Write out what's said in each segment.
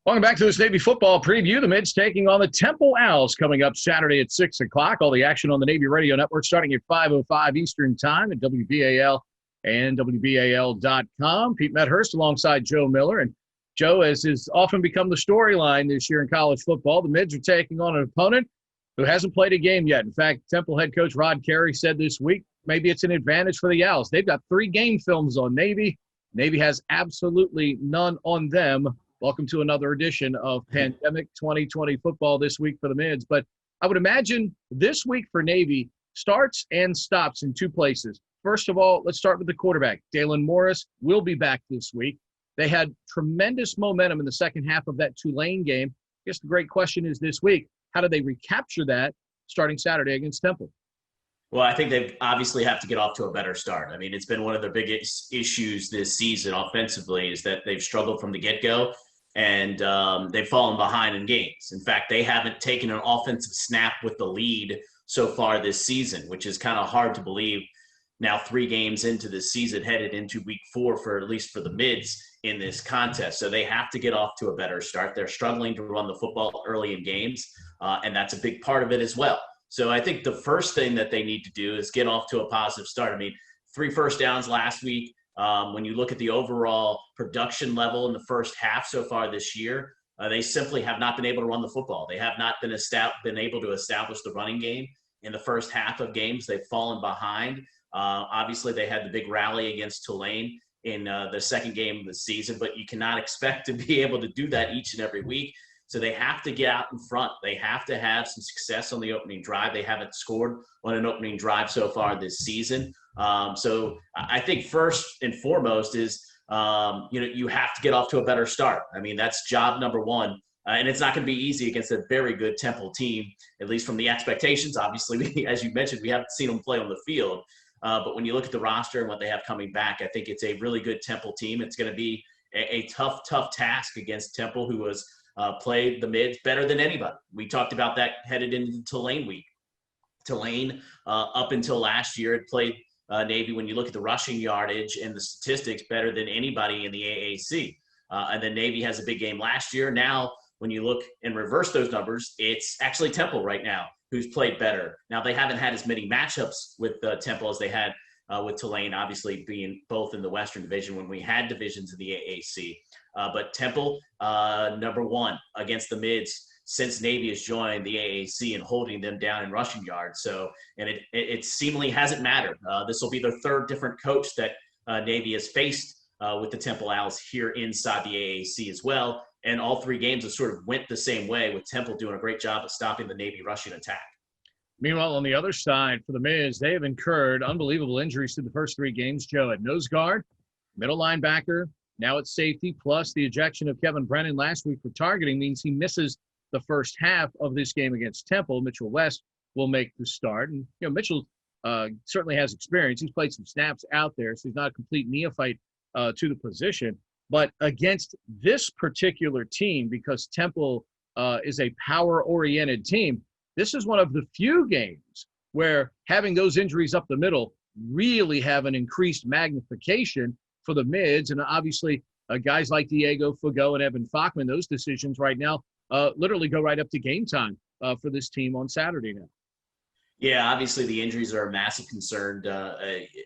Welcome back to this Navy football preview. The Mids taking on the Temple Owls coming up Saturday at 6 o'clock. All the action on the Navy Radio Network starting at 5:05 Eastern Time at WBAL and WBAL.com. Pete Medhurst alongside Joe Miller. And Joe, as has often become the storyline this year in college football, the Mids are taking on an opponent who hasn't played a game yet. In fact, Temple head coach Rod Carey said this week maybe it's an advantage for the Owls. They've got 3 game films on Navy. Navy has absolutely none on them. Welcome to another edition of Pandemic 2020 football this week for the Mids. But I would imagine this week for Navy starts and stops in 2 places. First of all, let's start with the quarterback. Dalen Morris will be back this week. They had tremendous momentum in the second half of that Tulane game. I guess the great question is this week, how do they recapture that starting Saturday against Temple? Well, I think they obviously have to get off to a better start. I mean, it's been one of their biggest issues this season offensively is that they've struggled from the get-go, and they've fallen behind in games. In fact, they haven't taken an offensive snap with the lead so far this season, which is kind of hard to believe now 3 games into the season, headed into week 4 for at least for the Mids in this contest. So they have to get off to a better start. They're struggling to run the football early in games, and that's a big part of it as well. So I think the first thing that they need to do is get off to a positive start. I mean, 3 first downs last week. When you look at the overall production level in the first half so far this year, they simply have not been able to run the football. They have not been able to establish the running game in the first half of games. They've fallen behind. Obviously, they had the big rally against Tulane in the second game of the season, but you cannot expect to be able to do that each and every week. So they have to get out in front. They have to have some success on the opening drive. They haven't scored on an opening drive so far this season. So I think first and foremost is, you have to get off to a better start. I mean, that's job number 1. And it's not going to be easy against a very good Temple team, at least from the expectations. Obviously, as you mentioned, we haven't seen them play on the field. But when you look at the roster and what they have coming back, I think it's a really good Temple team. It's going to be a tough task against Temple, who was played the Mids better than anybody. We talked about that headed into Tulane week. Tulane, up until last year, had played Navy, when you look at the rushing yardage and the statistics, better than anybody in the AAC. And then Navy has a big game last year. Now, when you look and reverse those numbers, it's actually Temple right now who's played better. Now, they haven't had as many matchups with Temple as they had with Tulane, obviously being both in the Western Division when we had divisions in the AAC. But Temple, number 1 against the Mids since Navy has joined the AAC and holding them down in rushing yards. So, and it seemingly hasn't mattered. This will be their 3rd different coach that Navy has faced with the Temple Owls here inside the AAC as well. And all 3 games have sort of went the same way, with Temple doing a great job of stopping the Navy rushing attack. Meanwhile, on the other side for the Mids, they have incurred unbelievable injuries through the first 3 games. Joe, at nose guard, middle linebacker, now at safety, plus the ejection of Kevin Brennan last week for targeting means he misses the first half of this game against Temple. Mitchell West will make the start. And, Mitchell certainly has experience. He's played some snaps out there, so he's not a complete neophyte to the position. But against this particular team, because Temple is a power-oriented team, this is one of the few games where having those injuries up the middle really have an increased magnification for the Mids. And obviously, guys like Diego Fago and Evan Fachman, those decisions right now literally go right up to game time for this team on Saturday now. Yeah, obviously the injuries are a massive concern.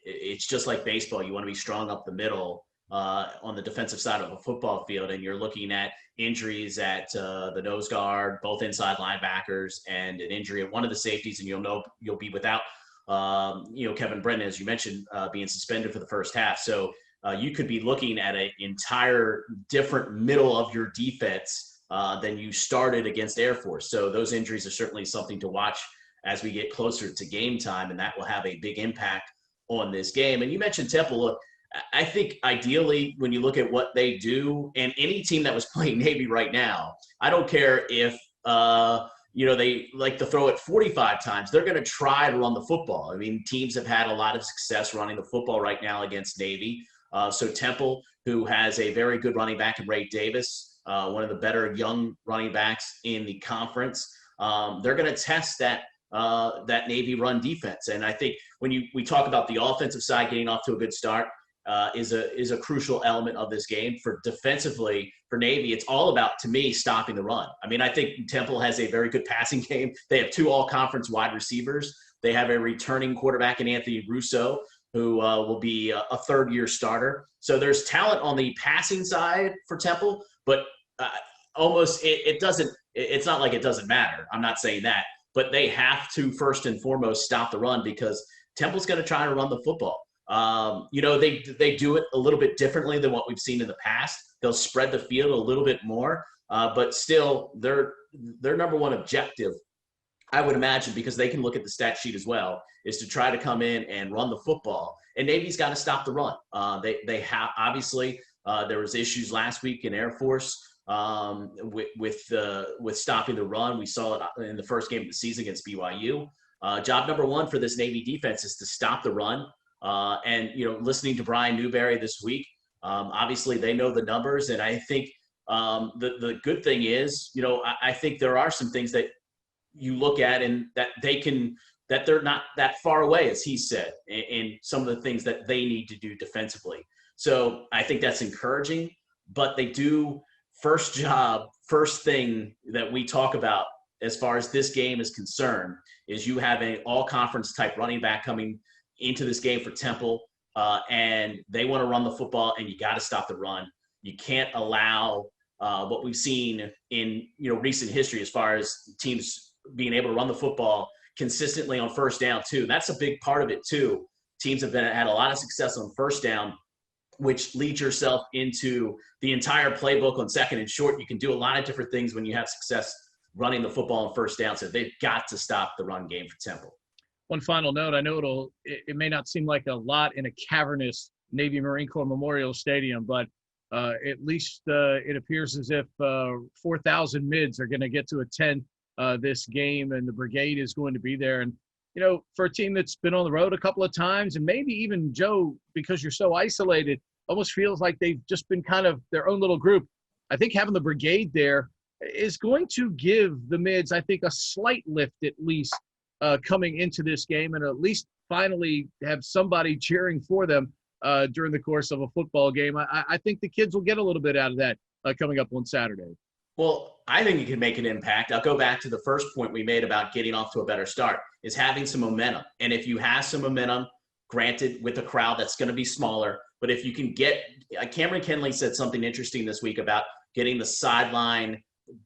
It's just like baseball. You want to be strong up the middle on the defensive side of a football field, and you're looking at injuries at the nose guard, both inside linebackers, and an injury at one of the safeties, and you'll be without Kevin Brennan, as you mentioned, being suspended for the first half. So you could be looking at an entire different middle of your defense than you started against Air Force. So those injuries are certainly something to watch as we get closer to game time, and that will have a big impact on this game. And you mentioned Temple. Look, I think ideally when you look at what they do, and any team that was playing Navy right now, I don't care if they like to throw it 45 times, they're going to try to run the football. I mean, teams have had a lot of success running the football right now against Navy. So Temple, who has a very good running back in Ray Davis, one of the better young running backs in the conference, they're going to test that Navy run defense. And I think when we talk about the offensive side getting off to a good start, is a crucial element of this game. For defensively, for Navy, it's all about, to me, stopping the run. I mean, I think Temple has a very good passing game. They have 2 all-conference wide receivers. They have a returning quarterback in Anthony Russo, who will be a third-year starter. So there's talent on the passing side for Temple, but it's not like it doesn't matter. I'm not saying that, but they have to first and foremost stop the run, because Temple's going to try to run the football. They do it a little bit differently than what we've seen in the past. They'll spread the field a little bit more, but still their number one objective, I would imagine, because they can look at the stat sheet as well, is to try to come in and run the football. And Navy's got to stop the run. They have, obviously, there was issues last week in Air Force with stopping the run. We saw it in the first game of the season against BYU. Job number one for this Navy defense is to stop the run. And listening to Brian Newberry this week, obviously they know the numbers, and I think the good thing is, I think there are some things that you look at and that they're not that far away, as he said, in some of the things that they need to do defensively. So I think that's encouraging, but they do first thing that we talk about as far as this game is concerned is you have an all-conference type running back coming into this game for Temple, and they want to run the football, and you got to stop the run. You can't allow what we've seen in recent history as far as teams being able to run the football consistently on first down too. That's a big part of it too. Teams have had a lot of success on first down, which leads yourself into the entire playbook on second and short. You can do a lot of different things when you have success running the football on first down. So they've got to stop the run game for Temple. One final note, I know it may not seem like a lot in a cavernous Navy Marine Corps Memorial Stadium, but at least it appears as if 4,000 mids are going to get to attend this game, and the brigade is going to be there. And, for a team that's been on the road a couple of times, and maybe even, Joe, because you're so isolated, almost feels like they've just been kind of their own little group. I think having the brigade there is going to give the mids, I think, a slight lift at least coming into this game, and at least finally have somebody cheering for them during the course of a football game. I think the kids will get a little bit out of that coming up on Saturday. Well, I think it can make an impact. I'll go back to the first point we made about getting off to a better start, is having some momentum. And if you have some momentum, granted with a crowd that's going to be smaller, but if you can get – Cameron Kenley said something interesting this week about getting the sideline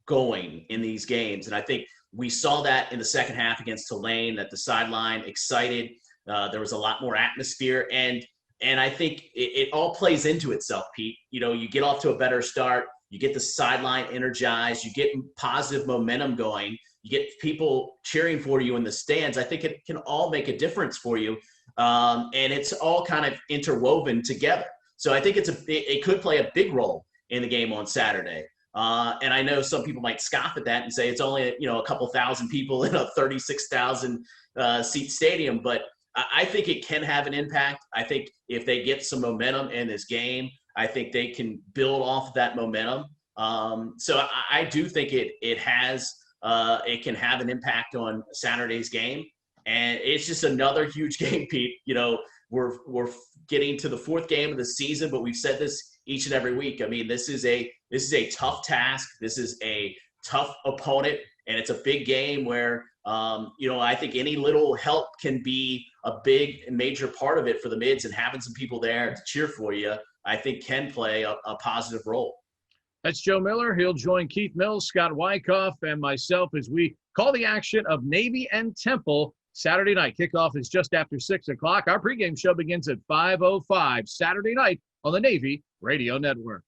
going in these games. And I think we saw that in the second half against Tulane, that the sideline excited. There was a lot more atmosphere. And I think it all plays into itself, Pete. You get off to a better start. You get the sideline energized. You get positive momentum going. You get people cheering for you in the stands. I think it can all make a difference for you. And it's all kind of interwoven together. So I think it could play a big role in the game on Saturday. And I know some people might scoff at that and say it's only, a couple thousand people in a 36,000 seat stadium, but I think it can have an impact. I think if they get some momentum in this game, I think they can build off that momentum. So I do think it can have an impact on Saturday's game. And it's just another huge game, Pete. We're getting to the fourth game of the season, but we've said this each and every week. I mean, this is a tough task. This is a tough opponent, and it's a big game where, I think any little help can be a big and major part of it for the mids, and having some people there to cheer for you, I think can play a positive role. That's Joe Miller. He'll join Keith Mills, Scott Wyckoff, and myself as we call the action of Navy and Temple Saturday night. Kickoff is just after 6 o'clock. Our pregame show begins at 5:05 Saturday night on the Navy Radio Network.